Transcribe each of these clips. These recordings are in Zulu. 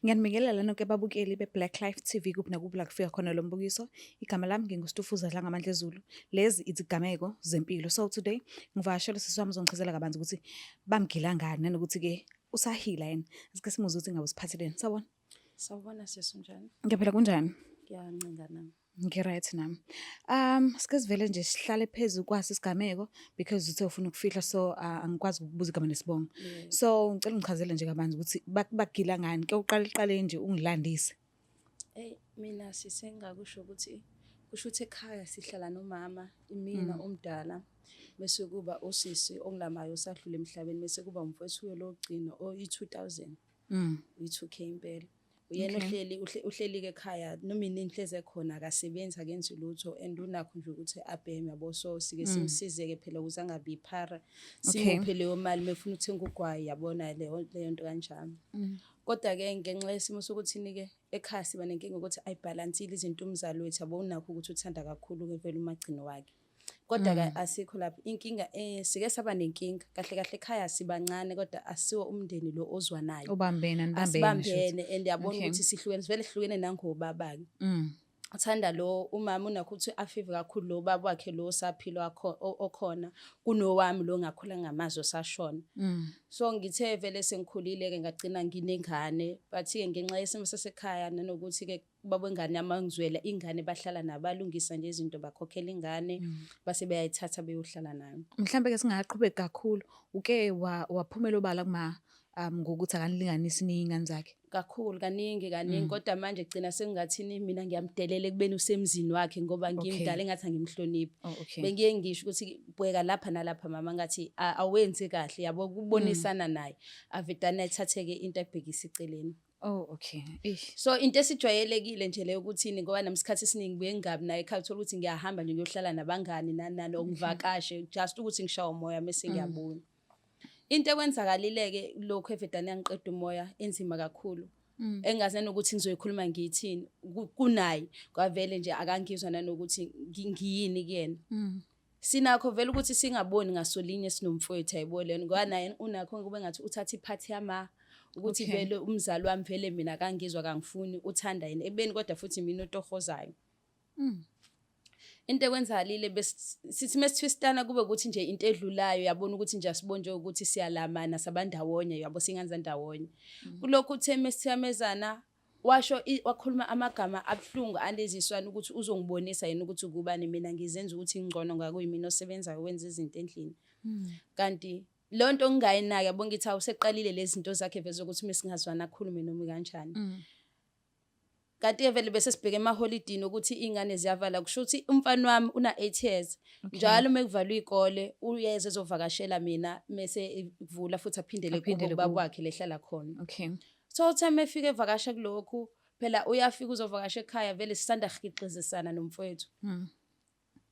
Ngiyanibingelela lana ke babukeli be-Black Life TV kuphi nakuphi la kufika khona lo mbukiso. Igama lami nginguStufuza Dlangamandla Zulu. Lezi izigameko zempilo. So today ngivakashele sisi wami uzongichazela kabanzi ukuthi bamgila ngani nanokuthi-ke usahila yena. Asike simuzwe ukuthi ngabe usiphatheleni. Sawubona. Sawubona sisi unjani? Ngiyaphila kunjani? Ngiyancinga nami. Ngi-right nami. Sike sivele nje sihlale phezu kwaso isigameko because uthe ufuna ukufihla so angikwazi ukubuza igama nesibongo. So ngicela ungichazele nje kabanzi ukuthi bagila ngani. Ke uqale nje ungilandise. Mina sisengakusho ukuthi kusho ukuthi ekhaya sihlala nomama, imina omdala, bese kuba usisi ongilamayo osadlula emhlabeni, bese kuba umfowethu lokugcina i-2000. I-2K impela. Uyena uhleli ke ekhaya noma inini hleze khona akasebenzi akenzi lutho and unakho nje ukuthi abheme yabo so sike simsize ke phela ukuze angabi iphara simuphe leyo mali mefuna ukuthenga ugwayi yabona leyo nto kanjalo. Kodwa ke ngenxa yesimo sokuthi ke ekhaya siba nenkinga ukuthi ayibalansile izinto umzali wethu yabo unakho ukuthi uthanda kakhulu ke vele umagcino wakhe. Kodwa ke asikho lapha inkinga sike saba nenkinga kahle ekhaya sibancane kodwa asiwo umndeni lo ozwanayo Ubambene and yabona ukuthi sihlukene nangobabake. Uthanda lo umama unakho ukuthi afive kakhulu lo baba wakhe lo saphila okhona kunowami lo ngakhula ngamazo sashona. So ngithe vele sengikhulile ke ngagcina nginengane but ke ngenxa yesimo sasekhaya nanokuthi ke baba wengane yamangizwela ingane bahlala nabalungisa nje izinto bakhokhela ingane base bayayithatha beyohlala nayo. Mhlambe ke singaqhubeka kakhulu uke waphumela obala kuma ngokuthi akanilinganisi ningane zakhe. Kakhulu kaningi kodwa manje gcina sengathini mina ngiyamdelela ekubeni usemzini wakhe ngoba ngimdala engathi angimhloniphi. Bengiye ngisho ukuthi bheka lapha nalapha mama ngathi awenzi kahle yabo ukubonisana naye avedane ethatheke into ebhekisa iceleni. So into esijwayelekile nje leyo ukuthini ngoba namsikhathi esiningi bengabi naye ekhaya uthola ukuthi ngiyahamba nje ngiyohlala nabangani nani ngivakashe just ukuthi ngishaye umoya mase ngiyabuya. Into ekwenzakalile-ke lokho evedane yangiqeda umoya enzima kakhulu. Engaze nokuthi ngizoyikhuluma ngiyithini kunaye kwavele nje akangizwa nanokuthi ngiyini kuyena. Sinakho vele ukuthi singaboni ngasolinye sinomfowethu ayibonene ngoba naye unakho kube ngathi uthatha iphathi yama ukuthi vele umzali wami vele mina akangizwa kangifuni uthanda yena ebeni kodwa futhi mina otohozayo. Into ekwenzakalile sithi mesithwistana kube ukuthi nje into edlulayo yabona ukuthi nje asibonje ukuthi siyalamana sabandawonye yabo singanza ndawonye. Kulokhu uthe mesithamezana washo wakhuluma amagama abhlungu aneziswana ukuthi uzongibonisa yena ukuthi ukubani mina ngizenza ukuthi ngcono ngakuyimina osebenzayo wenza izinto endlini. Kanti lonto ngingayinaki yabo ngithi awuseqalile lezi zinto zakhe veze ukuthi mesingazwana akhulume noma kanjani. Kanti vele bese sibheke emaholidini ukuthi ingane ziyavala kusho ukuthi umfana wami una 8 years njalo mekuvalwa izikole uyeze ezovakashela mina mase ivula futhi aphindele kubaba wakhe lehlala khona. So time efike evakasha kulokhu phela uyafika uzovakasha ekhaya vele sisanda hikixizisana nomfowethu.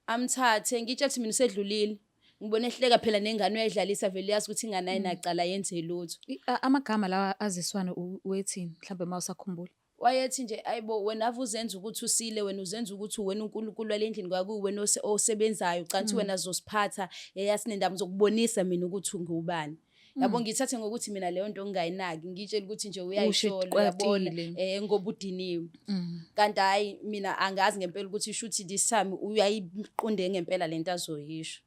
Amthathe ngitshathi mina usedlulile ngibone ehleka phela nengane uyayidlalisa vele yazi ukuthi ingane ayinaqala yenze lutho. Amagama lawa aziswana wethini mhlambe mawusakhumbula. Wayethi nje ayibo wena avuzenza ukuthi usile wena uzenza ukuthi wena uNkulunkulu walendlini kwakuwena osebenzayo canthi wena azosiphatha yasinendaba zokubonisa mina ukuthi ungubani. Yabo ngithathe ngokuthi mina leyo nto ngingayinaki ngitshela ukuthi nje uyayishola yabona ngoba udiniwe. Kanti hayi mina angazi ngempela ukuthi ishuthi this time uyayiqonde ngempela lento azoyisho.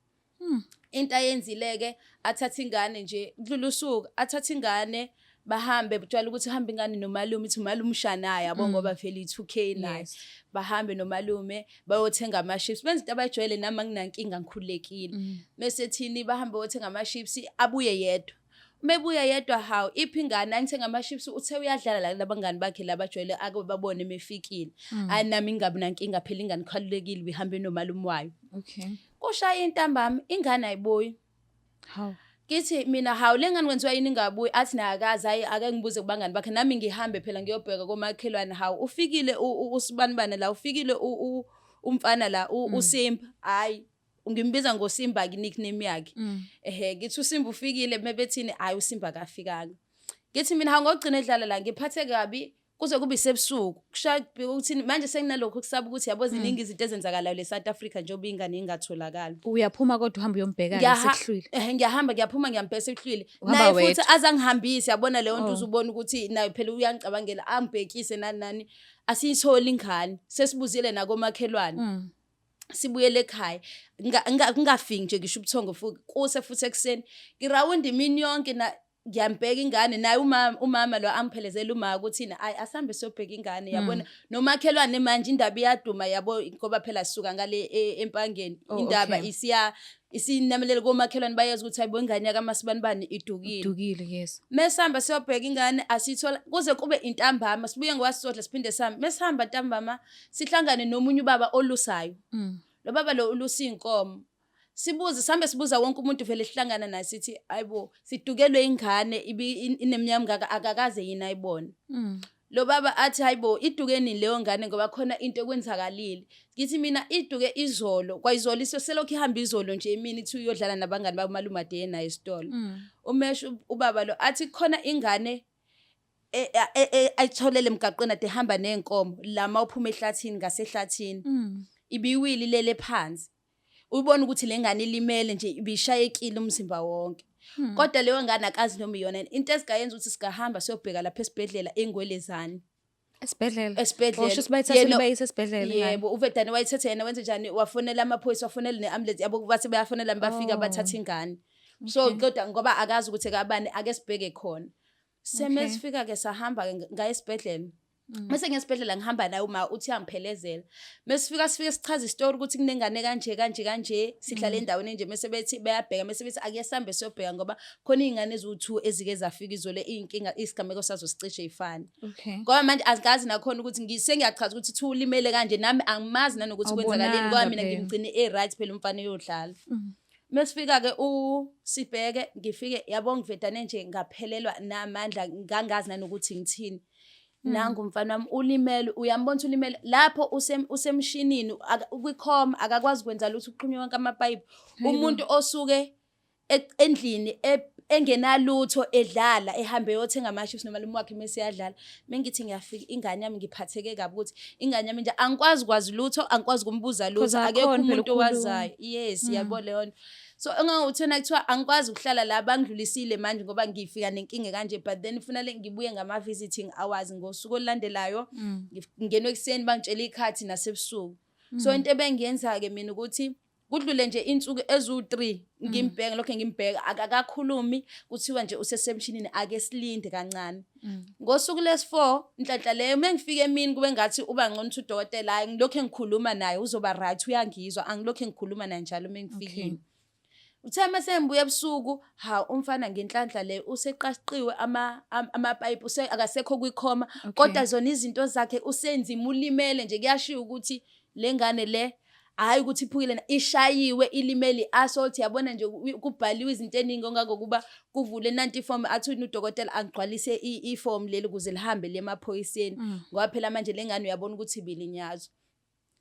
Into ayenzileke athatha ingane nje kudlula usuku athatha ingane bahambe butshela ukuthi hamba ingane nomalume ithi umalume ushanayo yabo ngoba phela i2K naye bahambe nomalume bayothenga ama-chips benza into abayijwayele nami nginankinga ngikhulekile bese thini bahambe bayothenga ama-chips abuye yedwa mebuya yedwa hawo iphingane angithenga ama-chips uthe uyadlala la labangani bakhe labajwayele ake babone mefikile hayi nami ngingabi nankinga phela ingane khululekile bihambe nomalume wayo. Kushaya intambama ingane ayibuyi. Kithi mina hawu lengane kwenziwa yini ingabuyi athi naye akazi ake ngibuze kubangani bakhe nami ngihambe phela ngiyobheka komakhelwane hawu ufikile usibanibane la ufikile umfana la uSimba hayi ngimbiza ngoSimba ke nickname yakhe ngithi uSimba ufikile mebethini hayi uSimba kafikanga. Ngithi mina hawu ngogcina edlala la ngiphathe kabi kuze kube isebusuku kushaya ukuthi manje senginalokho kusaba ukuthi yabo ziningi izinto ezenzakalayo le-South Africa njengoba ingane ingatholakali. Uyaphuma kodwa uhamba uyombheka sekuhlwile. Ngiyahamba ngiyaphuma ngiyambheka sekuhlwile. Uhamba Naye futhi wedwa. azangihambise yabona leyo nto uzubona ukuthi nayo phela uyangicabangela angibhekise nani asiyitholi ingane sesibuzile nakomakhelwane. Sibuyele ekhaya ngingafiki nje ngisho ubuthongo futhi kuse futhi ekseni ngirawundi imini yonke na ngiyambheka ingane naye umama lo angiphelezela uma ukuthi ayi asambe siyobheka ingane yabona nomakhelwane manje indaba iyaduma yabo ngoba phela sisuka ngale empangeni indaba isinamelele komakhelwane bayazi ukuthi ayibo ingane yakaMasibanibani idukile. Yes. Mesihamba siyobheka ingane asithola kuze kube intambama sibuye ngowasodla siphinde sihambe mesihamba ntambama sihlangane nomunye ubaba olusayo. Lo baba lo ulusa inkomo sibuze sihambe sibuza wonke umuntu vele sihlangana naye sithi ayibo sidukelwe ingane ineminyaka ngaka akakaze yini ayibona. Lo baba athi hayibo idukeni leyo ngane ngoba khona into ekwenzakalile. Ngithi mina iduke izolo kwayizolo selokhu ihamba izolo nje emini ithi uyodlala nabangani bakumalumade naye esitolo. Umesho ubaba lo athi khona ingane ayitholele emgaqweni ade hamba nenkomo lama uphuma ehlathini ngasehlathini. Ibiwili lele phansi. Ubona ukuthi lengane ilimele nje ibishayekile umzimba wonke. Kodwa leyo ngane akazi noma iyona into esigayenza ukuthi sigahamba siyobheka lapha esibhedlela eNgwelezane. Esibhedlela. Esibhedlela. Bayithathe bayise esibhedlela. Yebo, uvedane wayithethe yena wenze njani wafonela amaphoyisa wafonela neambulance yabo bathi bayafonela bafika bathatha ingane. So kodwa ngoba akazi ukuthi kabani ake sibheke khona. Semesifika ke sahamba ngaye esibhedlela. Mase ngesibhedlela ngihamba naye uma uthi angiphelezela. Mesifika sichaza istory ukuthi kunengane kanje sihlala endaweni nje mase bethi bayabheka mase bethi akuyesambe siyobheka ngoba khona izingane ezu2 ezike zafika izole inkinga isigameko sazo sicishe ifana. Ngoba manje azikazi nakhona ukuthi ngisengiyachaza ukuthi thu ulimele kanje nami angimazi nanokuthi kwenzakaleni ngoba mina ngimgcine right phela umfana uyodlala. Mesifika ke sibheke ngifike yabo ngivedane nje ngaphelelwa namandla ngangazi nanokuthi ngithini. Nangu umfana wami ulimele uyambona ulimele lapho usemshinini kwikhoma akakwazi kwenza lutho uqhunywa wonke amapipe. Umuntu osuke endlini engenalutho edlala ehambe yothenga ama-chips nomalume wakhe mase yadlala. Mengithi ngiyafika ingane yami ngiphatheke kabi ukuthi ingane yami nje angikwazi kwazi lutho angikwazi kumbuza lutho akekho umuntu owazayo. Yes yabo leyo nto. So enganguthena kuthiwa angikwazi ukuhlala la bangidlulisile manje ngoba ngifika nenkinga kanje but then kufanele ngibuye ngama visiting hours ngosuku olulandelayo ngingenwe ekseni bangitshela ikhathi nasebusuku. So into ebengiyenza ke mina ukuthi kudlule nje insuku ezu3 ngimbheka lokho ngimbheka akakakhulumi kuthiwa nje usesemshinini ake silinde kancane. Ngosuku lesi4 inhlanhla leyo mengifika emini kube ngathi uba ngcono uthi udokotela hayi ngilokho engikhuluma naye uzoba right uyangizwa angilokho engikhuluma naye njalo mengifikile. Uthe mase ngibuye ebusuku umfana ngenhlanhla le useqashiqiwe amapipe akasekho kwikhoma kodwa zona izinto zakhe usenzima ulimele nje kuyashiya ukuthi lengane le hayi ukuthi iphukile ishayiwe ilimeli assault yabona nje kubhaliwe izinto eningi ongakokuba kuvule nanti iform athi udokotela angigcwalise iform leli ukuze lihambe lemaphoyiseni ngoba phela manje lengane uyabona ukuthi ibilinyazo.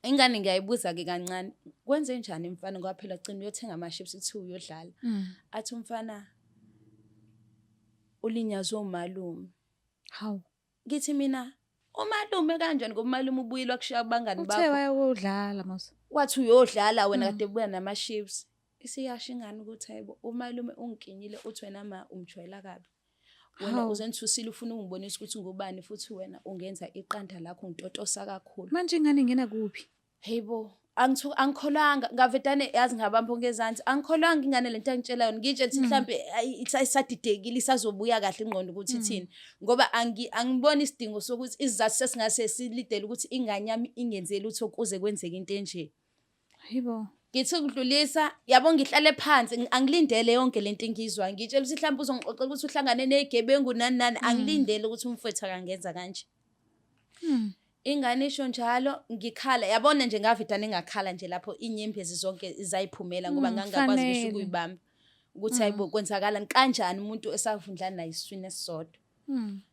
Ingane ngiyayibuza ke kancane kwenze njani mfana ngoba phela gcina uyothenga ama-chips ithi uyodlala. Athi umfana ulinyazwe umalume. Hawu. Ngithi mina umalume kanjani ngoba umalume ubuyilwa kushiya kubangani bakho. Uthe wayodlala mase. Wathi uyodlala wena kade ubuya nama-chips. Isiyasho ingane ukuthi hayibo umalume ungikinyile uthi wena umjwayela kabi. Wena uzenithusile ufuna ungibonisa ukuthi ngubani futhi wena ungenza iqanda lakho ngitotosa kakhulu. Manje ingane ingena kuphi? Hayibo angikholanga ngavedane yazi ngabamba ngezansi angikholanga ingane lento angitshelayo ngitshe ukuthi mhlambe isasadidekile isazobuya kahle ingqondo ukuthi ithini ngoba angiboni isidingo sokuthi izizathu sesingase silidele ukuthi ingane yami ingenzele utho kuze kwenzeke into enje. Hayibo. Ngithi ukudlulisa yabo ngihlale phansi angilindele yonke lento engizwa ngitshela ukuthi mhlawumbe uzongixoxela ukuthi uhlangane nezigebengu nani angilindele ukuthi umfowethu akangenza kanje. Ingane isho njalo ngikhala yabona nje ngavidane ngakhala nje lapho inyembezi zonke izayiphumela ngoba ngangakwazi ngisho ukuyibamba ukuthi hayibo kwenzakala kanjani umuntu esavundlana naye iswini esisodwa.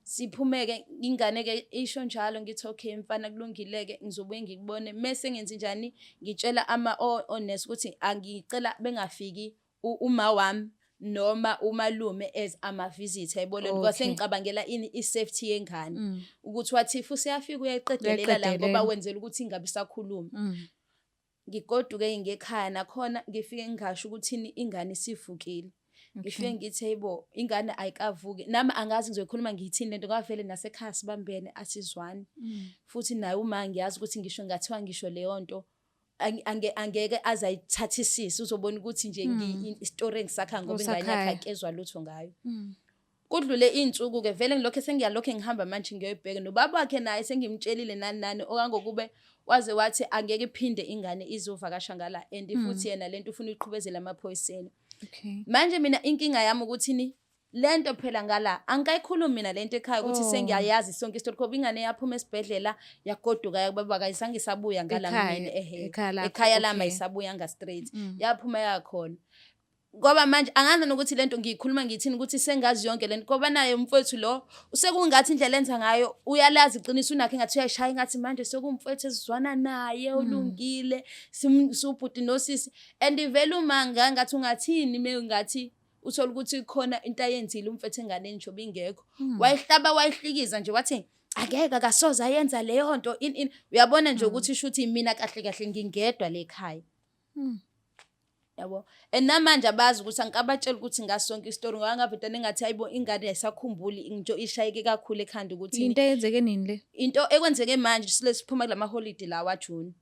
Siphumeke ingane ke isho njalo ngithi okay mfana kulungileke ngizobuye ngikubone mase ngenze njani ngitshela ama honest ukuthi angicela bengafiki uma wami noma umalume as ama-visitor yabo le nto. Kwase Okay. ngicabangela ini i-safety yengane ukuthi wathi if usiyafika uyayiqedelela la ngoba Uyayiqedelela. wenzela ukuthi ingabe isakhuluma. Ngigoduke ngekhaya nakhona ngifike ngingasho ukuthini ingane isivukile. Ngifike ngithi hayibo ingane ayikavuki nami angazi ngizoyikhuluma ngiyithini lento ngoba vele nasekhaya sibambene asizwani. Futhi naye uma ngiyazi ukuthi ngisho ngathiwa ngisho leyo nto angeke azayithathisisa uzobona ukuthi nje i-story engisakha ngoba ingane yakhe akezwa lutho ngayo. Kudlule iy'nsuku ke vele ngilokho sengiyalokho ngihamba manje ngiyoyibheka nobaba wakhe naye sengimtshelile nani okangokube waze wathi angeke iphinde ingane izovakasha ngala and futhi yena lento ufuna uyiqhubezela amaphoyiseni. Okay. Manje mina inkinga yami ukuthi lento phela ngala angikayikhulumi mina lento ekhaya ukuthi sengiyayazi sonke istori ngoba ingane yaphuma esibhedlela yagoduka yakubaba kayizange isabuya ngala mina ekhaya lami ayisabuyanga straight yaphuma yakhona. Ngoba manje angazi nokuthi lento ngiyikhuluma ngithini ukuthi sengazi yonke lento ngoba naye umfowethu lo usekungathi indlela enza ngayo uyalazi iqiniso unakho engathi uyayishaya engathi manje sekumfowethu esizwana naye ulungile subhuti nosisi and vele umanga ngathi ungathini mengathi uthola ukuthi khona into ayenzile umfethu enganeni njobe ingekho wayihlaba wayihlikiza nje wathi akeke akasoze ayenza leyo nto uyabona nje ukuthi ishuthi mina kahle kahle ngingedwa le ekhaya. Yabo namanje abazi ukuthi angikabatshela ukuthi ngasonke istori ngoba ngavitana engathi hayibo ingane ayisakhumbuli nje ishayeke kakhulu ekhanda ukuthi into eyenzeke nini le into ekwenzeke manje siphuma kulama holiday la waJune.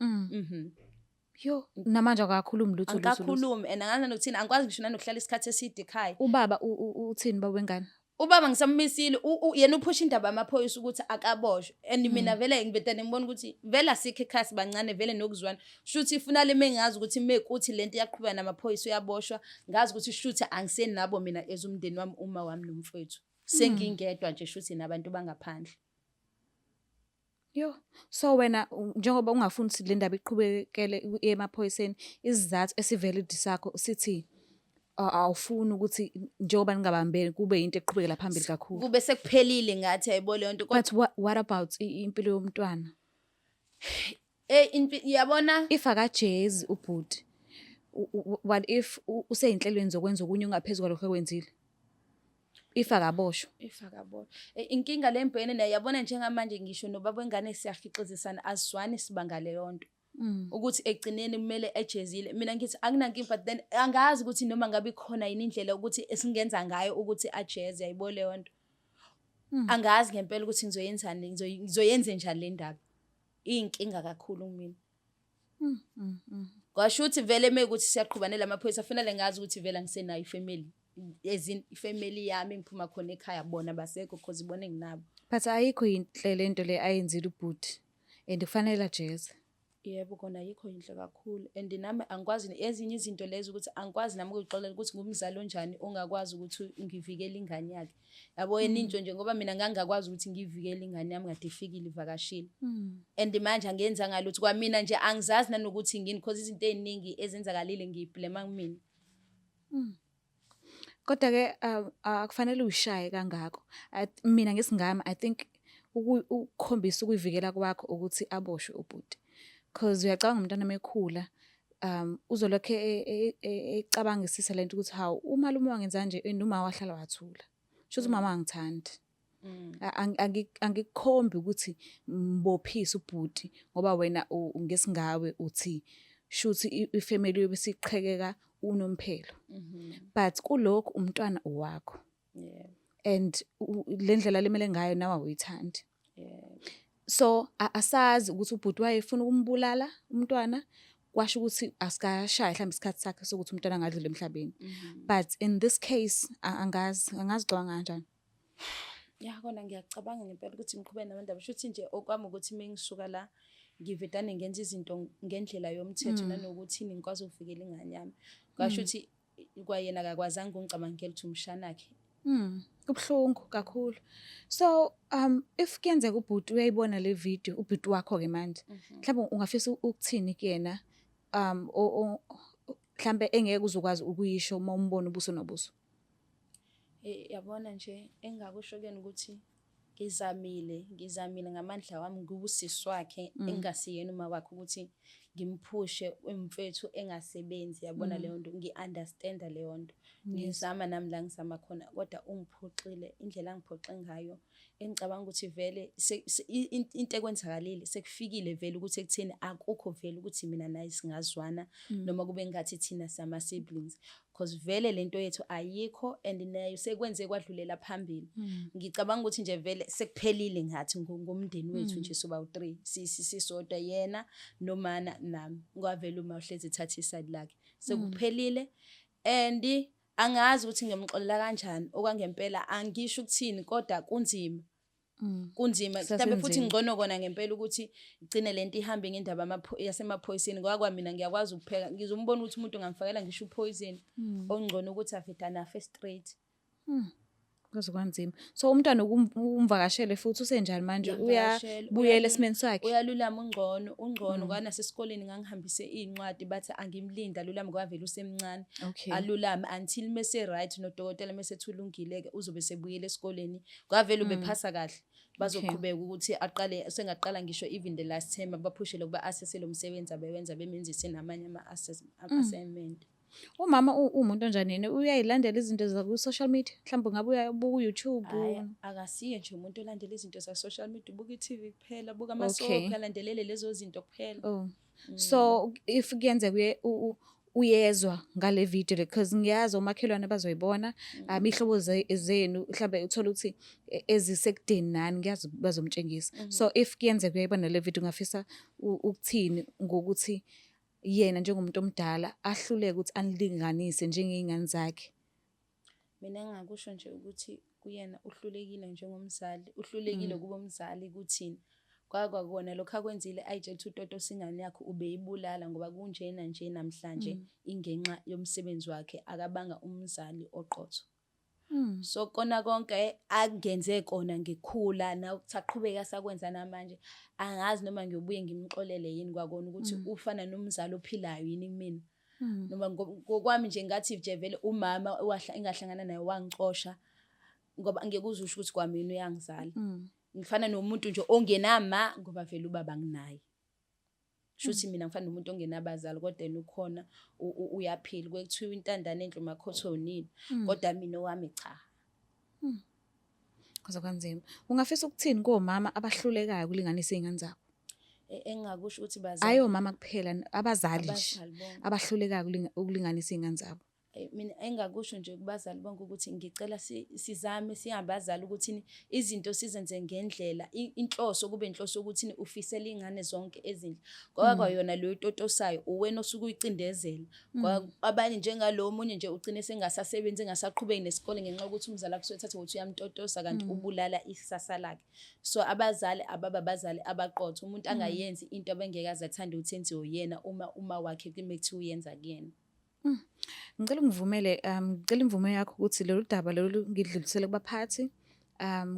Yo namanje akakhulumi lutho akakhulumi and angazi nokuthini angikwazi ngisho nanokuhlala isikhathi eside ekhaya. Ubaba uthini baba wengane? Ubaba ngisambisile yena uphusha indaba amaphoyisa ukuthi akaboshwe and mina vele ngibetane ngibona ukuthi vele asikho ekhaya sibancane vele nokuzwana shuthi ifuna le mengazi ukuthi mekuthi lento yaqhubeka namaphoyisa uyaboshwa ngazi ukuthi shuthi angisenabo mina ezumndeni wami uma wami nomfowethu sengingedwa nje shuthi nabantu bangaphandle. Yo so wena njengoba ungafuni ukuthi le ndaba iqhubekele emaphoyiseni isizathu esivalid sakho sithi awufuni ukuthi njengoba ningabambeni kube into eqhubekela phambili kakhulu kube sekuphelile ngathi ayibole lento. But what about impilo yomntwana? Yabona if akajezi ubhuti what if useyinhlelweni zokwenza okunye ungaphezulu kwalokho ekwenzile if akaboshwa inkinga lembhene naye yabona njengamanje ngisho nobaba wengane siyafixizisana asizwani sibanga leyo nto ukuthi egcineni kumele ejezile mina ngithi akunankinga but then angazi ukuthi noma ngabe khona yini indlela ukuthi esingenza ngayo ukuthi ajeze ayibole leyo nto. Angazi ngempela ukuthi ngizoyenzani ngizoyenze njani le ndaba inkinga kakhulu kumina. Kwasho ukuthi vele mekuthi siyaqhubana amaphoyisa afanele ngazi ukuthi vele angisenayo ifamily ifamily yami ngiphuma khona ekhaya bona basekho because ibone nginabo. But ayikho inhle lento le ayenzile ubhuti and kufanele ajeze. Yebo kona ayikho inhle kakhulu and nami angikwazi ezinye izinto lezo ukuthi angikwazi nami ukuyixolela ukuthi ngumzali onjani ongakwazi ukuthi ngivikele ingane yakhe. Yabo yena into nje ngoba mina ngangakwazi ukuthi ngivikele ingane yami ngade ifikile ivakashile. And manje angenza ngalutho kwamina nje angizazi nanokuthi ngini because izinto eziningi ezenzakalile ngiyiblame kumina. Kodwa ke akufanele ushaye kangako. Mina ngesingami I think ukukhombisa ukuyivikela kwakho ukuthi aboshwe ubhuti. Because uyacabanga umntwana mekhula uzolokhe ecabangisisa lento ukuthi hawu umalume wangenza nje noma wahlala wathula. Shothi umama angithandi. Angikukhombi ukuthi mbophise ubhuti ngoba wena ngesingawe uthi shuthi ifamily yobesiqhekeka unomphelo. But kulokho umntwana owakho. And le ndlela lemele ngayo nawe uyithandi. So asazi ukuthi ubhuti wayefuna ukumbulala umntwana kwasho ukuthi asikashaya mhlawumbe isikhathi sakhe sokuthi umntwana angadlule emhlabeni. But in this case angazigcwanga kanjani? Ya kona ngiyacabanga ngempela ukuthi ngiqhubeke nabandaba shuthi nje okwami ukuthi mengisuka la ngivedane ngenza izinto ngendlela yomthetho nanokuthi ngikwazi ukuvikela ingane yami. Kwasho ukuthi kwayena akakwazanga ungicabangela ukuthi umshanakhe. Kubhlungu kakhulu. So if kuyenzeka ubhuti uyayibona le video ubhuti wakho ke manje mhlawumbe ungafisa ukuthini kuyena mhlambe engeke uzokwazi ukuyisho uma umbona ubuso nobuso. Yabona nje engakusho kuyena ukuthi ngizamile ngamandla wami ngubusisi wakhe engasiyena uma wakhe ukuthi ngimphushe umfethu engasebenzi, yabona leyo nto, ngi-understand-a leyo nto. Ngizama nami la ngizama khona, kodwa ungiphoxile indlela angiphoxe ngayo. Engicabanga ukuthi vele into ekwenzakalile sekufikile vele ukuthi ekutheni akukho vele ukuthi mina naye singazwana noma kube ngathi thina sama-siblings, because vele lento yethu ayikho and nayo sekwenze kwadlulela phambili. Ngicabanga ukuthi nje vele sekuphelile ngathi ngomndeni wethu nje soba u-3 sisodwa, yena nomana nami, kwavele uma uhlezi ethatha iside lakhe sekuphelile. And angazi ukuthi ngiyomxolela kanjani, okwangempela angisho ukuthini kodwa kunzima. Kunzima mhlambe futhi ngcono kona ngempela ukuthi igcine lento ihambe ngendaba yasemaphoyiseni, ngoba kwamina ngiyakwazi ukupheka, ngizombona ukuthi umuntu ngamfakela ngisho upoison, ongcono ukuthi afetha nafe straight. Kuze kwanzima. So umntwana umvakashele futhi usenjani manje, uyabuyela esimeni sakhe? Uyalulama, ungcono ngoba nasesikoleni ngangihambise iy'ncwadi bathi angimlinda alulame ngoba vele usemncane. Alulame until mese right nodokotela mese thulungile-ke uzobe sebuyela esikoleni ngoba vele ubephasa kahle. Bazoqhubeka ukuthi aqale, sengaqala ngisho even the last term abaphushele ukuba assesse lo msebenzi abewenza bemenzise namanye ama-assignment. Umama umuntu onjani yena, uyayilandela izinto zaku-social media? Mhlawumbe ngabe uyabuka u-YouTube? Akasiye nje umuntu olandela izinto za-social media, ubuka i-TV kuphela, ubuka ama-soap, alandelele lezo zinto kuphela. So if kuyenzeka uyezwa ngale video le, because ngiyazi omakhelwane bazoyibona, ihlobo zenu mhlawumbe uthola ukuthi ezisekudeni nani, ngiyazi bazomtshengisa. So if kuyenzeka uyayibona le video, ungafisa ukuthini ngokuthi yena njengomuntu omdala ahluleke ukuthi anilinganise njengey'ngane zakhe? Mina engingakusho nje ukuthi kuyena uhlulekile njengomzali, uhlulekile kuba umzali kuthina. Kwakona lokho akwenzile ayitshela ukuthi uTotosi ingane yakho ubeyibulala ngoba kunjena nje namhlanje ingenxa yomsebenzi wakhe, akabanga umzali oqotho. So kona konke angenze kona ngikhula na ukusaqhubeka sakwenza namanje, angazi noma ngiyobuye ngimxolele yini kwakona ukuthi ufana nomzali ophilayo yini kumina. Noma ngokwami nje ngathi nje vele umama engahlangana naye wangixosha ngoba angeke uzusho ukuthi kwamina uyangizala. Ngifana nomuntu nje ongenama ngoba vele ubaba nginaye. Shuthi mina ngifana nomuntu ongenabazali kodwa ukhona uyaphila, kwekuthiwa intandane enhle umakhothonini, kodwa mina owami cha. Kuze kwanzima. Ungafisa ukuthini komama abahlulekayo ukulinganisa iy'ngane zabo? Engingakusho ukuthi bazali, ayo mama kuphela, abazali nje abahlulekayo ukulinganisa iy'ngane zabo. Mina engakusho nje kubazali bonke ukuthi ngicela sizame singabazali ukuthi izinto sizenze ngendlela, inhloso kube inhloso ukuthi ufisela ingane zonke ezinhle, ngoba kwayona leyo totosayo uwena osuke uyicindezela. Abanye njengalo munye nje ugcine sengasasebenzi, engasaqhubeki nesikole ngenxa yokuthi umzali akho ethathe ukuthi uyamtotosa kanti ubulala isasa lakhe. So abazali ababazali abaqotho, umuntu angayenzi into abengeke azathanda ukuthi enziwe uyena uma wakhe kumekuthiwa uyenza kuyena. Ngicela ungivumele, ngicela imvume yakho ukuthi lolu daba lolu ngidlulisele kubaphathi.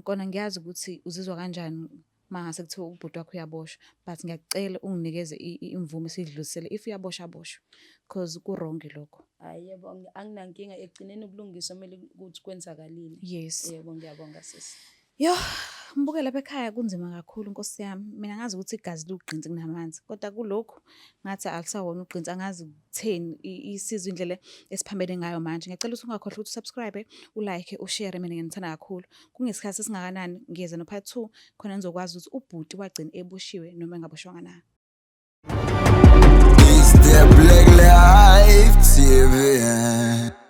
Kona ngiyazi ukuthi uzizwa kanjani mangase kuthiwa ubhuti wakho uyaboshwa, but ngiyakucela unginikeze imvume sidlulisele if uyaboshwa aboshwa, because ku-wrong lokho. Yebo, anginankinga, ekugcineni ubulungiswa kumele ukuthi kwenzakalile. Yes. Yebo, ngiyabonga sisi. Yo, mbuke lapha ekhaya kunzima kakhulu Nkosi yami. Mina ngazi ukuthi igazi liwugqinsi kunamanzi, kodwa kulokhu ngathi akusawona ugqinsi, angazi ukutheni isizwe indlela esiphambene ngayo manje. Ngiyacela ukuthi ungakhohlwa ukuthi usubscribe, ulike, ushare, mina ngiyathanda kakhulu. Kungesikhathi esingakanani ngiyeza no-part 2 khona nizokwazi ukuthi ubhuti wagcina eboshiwe noma engaboshwanga na. Is the Black Life TV.